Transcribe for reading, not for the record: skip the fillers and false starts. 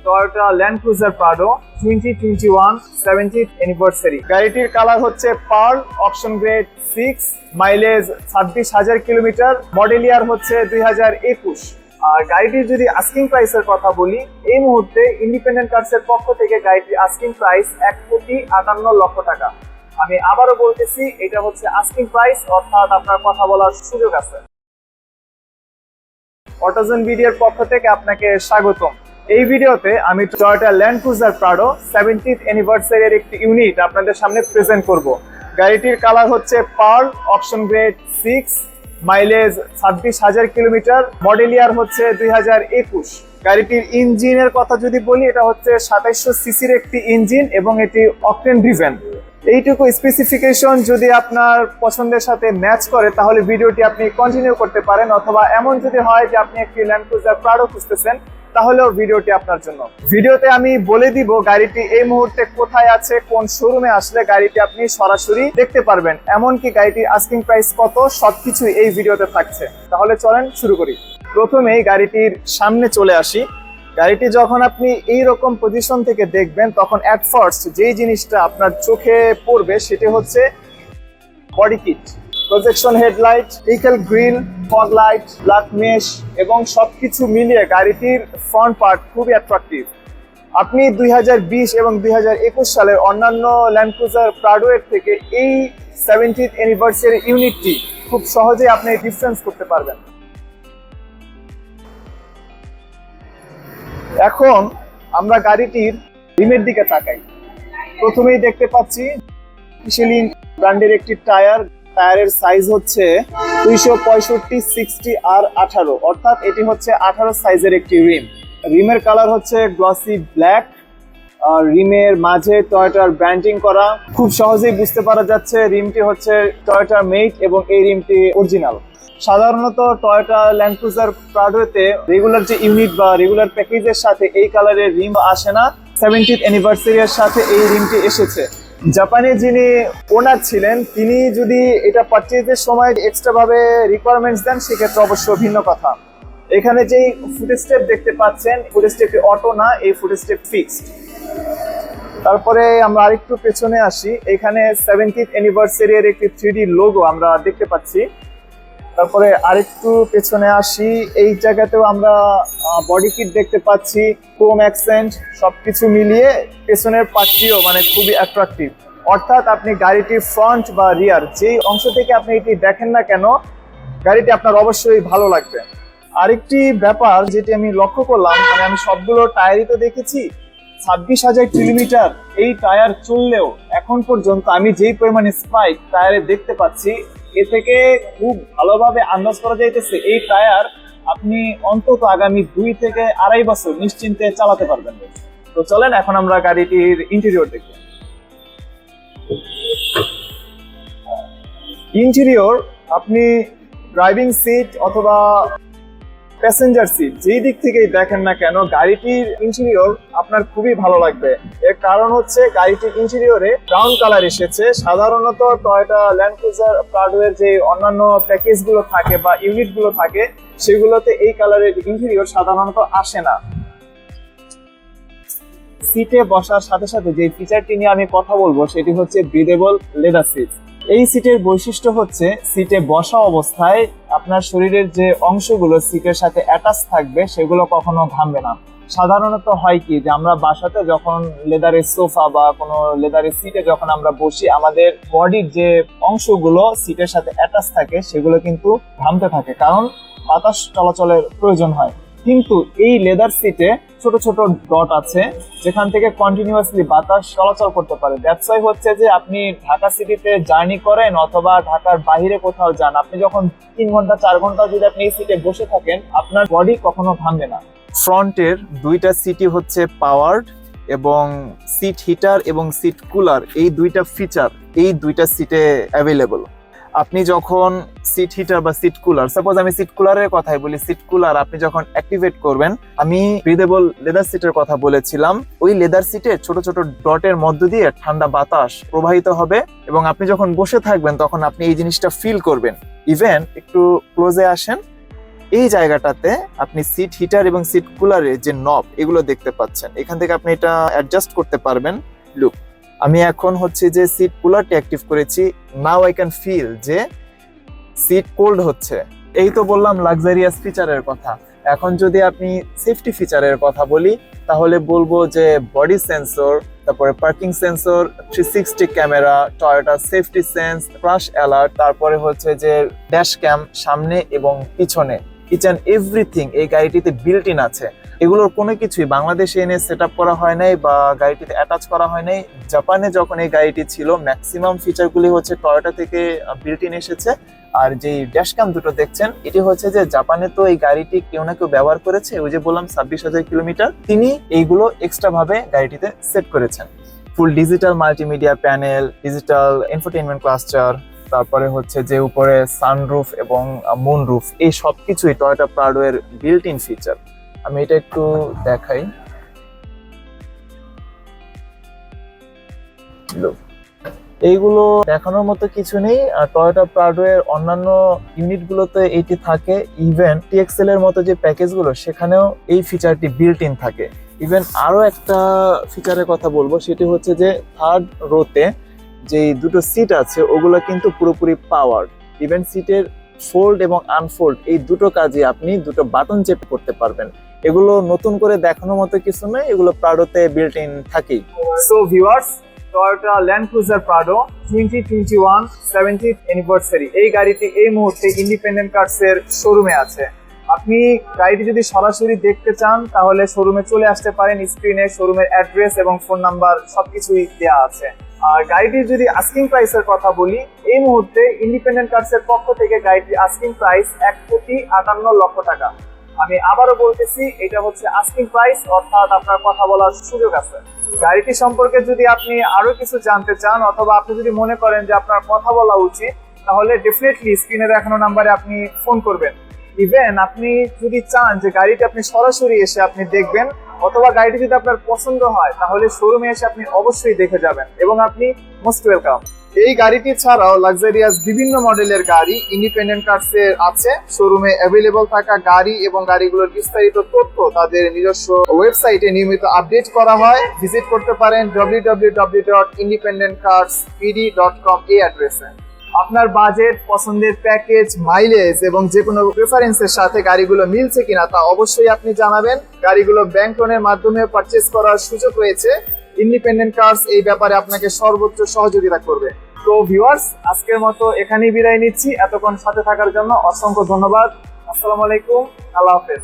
Toyota Land Cruiser Prado 2021 70th anniversary. গাড়িটির colour হচ্ছে pearl, option grade 6, mileage 26,000 kilometre, model year হচ্ছে 2021। আর গাড়িটির যদি আস্কিং প্রাইসের কথা বলি, এই মুহূর্তে ইন্ডিপেন্ডেন্ট কার্সের পক্ষ থেকে গাড়িটির আস্কিং প্রাইস 1,58,00,000 টাকা। আমি আবারও বলতেছি, এটা হচ্ছে আস্কিং প্রাইস, অর্থাৎ আপনার কথা বলার সুযোগ আছে। অটোজন ভিডিওর পক্ষ থেকে আপনাকে স্বাগতম। এই ভিডিওতে আমি Toyota Land Cruiser Prado 70th অ্যানিভার্সারির একটি ইউনিট আপনাদের সামনে প্রেজেন্ট করব। গাড়িটির কালার হচ্ছে pearl, option grade 6, mileage 26,000 kilometre, model year হচ্ছে 2021। গাড়িটির ইঞ্জিনের কথা যদি বলি, এটা হচ্ছে 2700 সিসির একটি ইঞ্জিন এবং এটি অকটেন ড্রিভেন। এইটুকু স্পেসিফিকেশন যদি আপনার পছন্দের সাথে ম্যাচ করে তাহলে ভিডিওটি আপনি কন্টিনিউ করতে পারেন, অথবা এমন যদি হয় যে আপনি একটি ল্যান্ড ক্রুজার প্রাডো খুঁজতেছেন তাহলেও ভিডিওটি আপনার জন্য। ভিডিওতে আমি বলে দিব গাড়িটি এই মুহূর্তে কোথায় আছে, কোন শোরুমে আসলে গাড়িটি আপনি সরাসরি দেখতে পারবেন, এমনকি গাড়িটির আস্কিং প্রাইস কত, সবকিছুই এই ভিডিওতে থাকছে। তাহলে চলেন শুরু করি। প্রথমেই গাড়িটির সামনে চলে আসি। গাড়িটি যখন আপনি এই রকম পজিশন থেকে দেখবেন তখন অ্যাট ফার্স্ট যেই জিনিসটা আপনার চোখে পড়বে সেটি হচ্ছে body kit, projection headlight, vehicle grill, fog light, black mesh এবং সবকিছু মিলিয়ে গাড়িটির ফ্রন্ট পার্ট খুবই অ্যাট্রাকটিভ। আপনি 2020 এবং 2021 সালের অন্যান্য ল্যান্ড ক্রুজার প্রাডো এর থেকে এই 70th অ্যানিভার্সারি ইউনিটটি খুব সহজেই আপনি ডিফারেন্স করতে পারবেন। এখন আমরা গাড়িটির রিমের দিকে তাকাই। প্রথমেই দেখতে পাচ্ছি মিশেলিন ব্র্যান্ডের একটি টায়ারের সাইজ হচ্ছে 265, 60 আর 18, অর্থাৎ এটি হচ্ছে 18 সাইজের একটি রিম। রিমের কালার হচ্ছে গ্লসি ব্ল্যাক। আর রিমের মাঝে টয়োটার ব্র্যান্ডিং করা, খুব সহজেই বুঝতে পারা যাচ্ছে রিমটি হচ্ছে টয়োটার মেড এবং এই রিমটি অরিজিনাল। সাধারণত টয়োটা ল্যান্ড ক্রুজার প্রাডোতে রেগুলার যে ইউনিট বা রেগুলার প্যাকেজের সাথে এই কালারের রিম আসে না, 70th অ্যানিভার্সারি এর সাথে এই রিমটি এসেছে। জাপানে যিনি ওনার ছিলেন তিনি যদি এটা পারচেজের সময় এক্সট্রা ভাবে রিকোয়ারমেন্টস দেন সেক্ষেত্রে অবশ্য ভিন্ন কথা। এখানে যেই ফুটস্টেপ দেখতে পাচ্ছেন, ফুটস্টেপটি অটো না, এই ফুটস্টেপ ফিক্সড। তারপরে আমরা আরেকটু পেছনে আসি। এখানে 70th অ্যানিভার্সারি এর একটি 3D লোগো আমরা দেখতে পাচ্ছি। তারপরে আরেকটু পেছনে আসি, এই জায়গাতেও আমরা বডি কিট দেখতে পাচ্ছি, ক্রোম অ্যাকসেন্ট, সবকিছু মিলিয়ে পেছনের পার্টটিও মানে খুবই অ্যাট্রাকটিভ। অর্থাৎ আপনি গাড়িটির ফ্রন্ট বা রিয়ার যেই অংশ থেকে আপনি এটি দেখেন না কেন, গাড়িটি আপনার অবশ্যই ভালো লাগবে। আরেকটি ব্যাপার যেটি আমি লক্ষ্য করলাম, মানে আমি সবগুলো টায়ারই তো দেখেছি, 26,000 কিলোমিটার এই টায়ার চললেও এখন পর্যন্ত আমি যেই পরিমাণে স্পাইক টায়ারে দেখতে পাচ্ছি, এ থেকে খুব ভালোভাবে আন্দাজ করা যাইতেছে এই টায়ার আপনি অন্তত আগামী 2 থেকে 2.5 বছর নিশ্চিন্তে চালাতে পারবেন। তো চলেন এখন আমরা গাড়িটির ইন্টেরিয়র দেখি। ইন্টেরিয়র আপনি ড্রাইভিং সিট অথবা প্যাসেঞ্জার সিট যেই দিক থেকেই দেখেন না কেন, গাড়িটির ইন্টেরিয়র আপনার খুবই ভালো লাগবে। এর কারণ হচ্ছে গাড়িটির ইন্টেরিয়রে ব্রাউন কালার এসেছে। সাধারণত টয়োটা ল্যান্ড ক্রুজার প্রাডো এর যে অন্যান্য প্যাকেজ গুলো থাকে বা ইউনিট গুলো থাকে সেগুলোতে এই কালারের ইন্টেরিয়র সাধারণত আসে না। সিটে বসার সাথে সাথে যে ফিচারটি নিয়ে আমি কথা বলবো সেটি হচ্ছে ব্রিদেবল লেদার সিট। এই সিটের বৈশিষ্ট্য হচ্ছে সিটে বসা অবস্থায় আপনার শরীরের যে অংশগুলো সিটের সাথে অ্যাটাচ থাকবে সেগুলো কখনো ঘামবে না। সাধারণত হয় কি যে আমরা বাসাতে যখন লেদারের সোফা বা কোনো লেদারের সিটে যখন আমরা বসি, আমাদের বডির যে অংশগুলো সিটের সাথে অ্যাটাচ থাকে সেগুলো কিন্তু ঘামতে থাকে, কারণ বাতাস চলাচলের প্রয়োজন হয়। কিন্তু এই লেদার সিটে ছোট ছোট ডট আছে যেখান থেকে কন্টিনিউয়াসলি বাতাস চলাচল করতে পারে। দ্যাটস ওয়াই হচ্ছে যে আপনি ঢাকা সিটিতে জার্নি করেন অথবা ঢাকার বাইরে কোথাও যান, আপনি যখন 3 ঘন্টা 4 ঘন্টা যদি আপনি এই সিটে বসে থাকেন আপনার বডি কখনো ঘামবে না। ফ্রন্টের 2টা সিটই হচ্ছে পাওয়ার্ড এবং সিট হিটার এবং সিট কুলার, এই 2টা ফিচার এই 2টা সিটে অ্যাভেলেবল। আপনি যখন সিট হিটার বা সিট কুলার, সাপোজ আমি সিট কুলারের কথাই বলি, সিট কুলার আপনি যখন অ্যাক্টিভেট করবেন, আমি ব্রিদেবল লেদার সিটের কথা বলেছিলাম, ওই লেদার সিটে ছোট ছোট ডটের মধ্য দিয়ে ঠান্ডা বাতাস প্রবাহিত হবে এবং আপনি যখন বসে থাকবেন তখন আপনি এই জিনিসটা ফিল করবেন। ইভেন একটু ক্লোজে আসেন, এই জায়গাটাতে আপনি সিট হিটার এবং সিট কুলারের যে নব এগুলো দেখতে পাচ্ছেন, এখান থেকে আপনি এটা অ্যাডজাস্ট করতে পারবেন। লুক, আমি এখন হচ্ছে যে সিট কুলারটি অ্যাক্টিভ করেছি, নাও আই ক্যান ফিল যে সিট কোল্ড হচ্ছে। এই তো বললাম লাক্সারিয়াস ফিচারের কথা। এখন যদি আপনি সেফটি ফিচারের কথা বলি তাহলে বলবো যে বডি সেন্সর, তারপরে parking sensor, 360 camera, Toyota safety sense, crash alert, তারপরে হচ্ছে যে ড্যাশ ক্যাম সামনে এবং পিছনে, ইচ অ্যান্ড এভরিথিং এই গাড়িটিতে বিল্ট ইন আছে। এগুলোর কোনো কিছুই বাংলাদেশে এনে সেট আপ করা হয় নাই বা গাড়িটিতে অ্যাটাচ করা হয় নাই। জাপানে যখন এই গাড়িটি ছিল ম্যাক্সিমাম ফিচারগুলি হচ্ছে টয়োটা থেকে বিল্ট ইন এসেছে। আর যে ড্যাশ ক্যাম দুটো দেখছেন এটি হচ্ছে যে জাপানে তো এই গাড়িটি কেউ না কেউ ব্যবহার করেছে, ওই যে বললাম 26,000 কিলোমিটার, তিনি এইগুলো এক্সট্রা ভাবে গাড়িটিতে সেট করেছেন। Full digital multimedia panel, digital infotainment cluster, তারপরে হচ্ছে যে উপরে সানরুফ এবং মুনরুফ, এই সবকিছুই টয়োটা প্রাডো এর বিল্ট ইন ফিচার। আমি এটা একটু দেখাই। এইগুলো দেখানোর মতো কিছু নেই। টয়োটা প্রাডো এর অন্যান্য ইউনিট গুলোতে এটি থাকে, ইভেন টিএক্সএল এর মতো যে প্যাকেজ গুলো সেখানেও এই ফিচারটি বিল্ট ইন থাকে। ইভেন আরো একটা ফিচারের কথা বলবো, সেটি হচ্ছে যে থার্ড রোতে যে দুটো সিট আছে ওগুলো কিন্তু পুরোপুরি পাওয়ার। ইভেন সিটের ফোল্ড এবং আনফোল্ড এই দুটো কাজে আপনি দুটো বাটন চেপে করতে পারবেন। এগুলো নতুন করে দেখানোর মতো কিছু নয়, এগুলো প্রাডোতে বিল্ট ইন থাকেই। So viewers, Toyota Land Cruiser Prado 2021 70th anniversary এই গাড়িটি এই মুহূর্তে ইন্ডিপেন্ডেন্ট কার্স এর শোরুমে আছে। আপনি গাড়িটি যদি সরাসরি দেখতে চান তাহলে শোরুমে চলে আসতে পারেন। স্ক্রিনে শোরুমের অ্যাড্রেস এবং ফোন নাম্বার সবকিছুই দেওয়া আছে। আর গাড়িটির যদি আস্কিং প্রাইসের কথা বলি, এই মুহূর্তে ইন্ডিপেন্ডেন্ট কার্স এর পক্ষ থেকে গাড়িটির আস্কিং প্রাইস 1,58,00,000 টাকা। আমি আবারও বলতেছি, এটা হচ্ছে আস্কিং প্রাইস, অর্থাৎ আপনার কথা বলার সুযোগ আছে। গাড়িটি সম্পর্কে যদি আপনি আরো কিছু জানতে চান অথবা আপনি যদি মনে করেন যে আপনার কথা বলা উচিত, তাহলে ডেফিনেটলি স্ক্রিনে দেখানো নাম্বারে আপনি ফোন করবেন। ইভেন আপনি যদি চান যে গাড়িটি আপনি সরাসরি এসে আপনি দেখবেন, অথবা গাড়িটি যদি আপনার পছন্দ হয় তাহলে শোরুমে এসে আপনি অবশ্যই দেখে যাবেন এবং আপনি মোস্ট ওয়েলকাম। এই গাড়িটি ছাড়াও লাক্সারিয়াস বিভিন্ন মডেলের গাড়ি ইন্ডিপেন্ডেন্ট কার্স এর আছে। শোরুমে অ্যাভেলেবল থাকা গাড়ি এবং গাড়িগুলোর বিস্তারিত তথ্য তাদের নিজস্ব ওয়েবসাইটে নিয়মিত আপডেট করা হয়। ভিজিট করতে পারেন www.independentcarspd.com এই অ্যাড্রেসে। আপনার বাজেট, পছন্দের প্যাকেজ, মাইলেজ এবং যে কোনো প্রেফারেন্সের সাথে গাড়িগুলো মিলছে কিনা তা অবশ্যই আপনি জানাবেন। গাড়িগুলো ব্যাংক লোনের মাধ্যমে পারচেজ করার সুযোগ রয়েছে। ইন্ডিপেন্ডেন্ট কার্স এই ব্যাপারে আপনাকে সর্বোচ্চ সহযোগিতা করবে। তো ভিউয়ার্স, আজকের মতো এখানেই বিদায় নিচ্ছি। এতক্ষণ সাথে থাকার জন্য অসংখ্য ধন্যবাদ। আসসালামু আলাইকুম, আল্লাহ হাফেজ।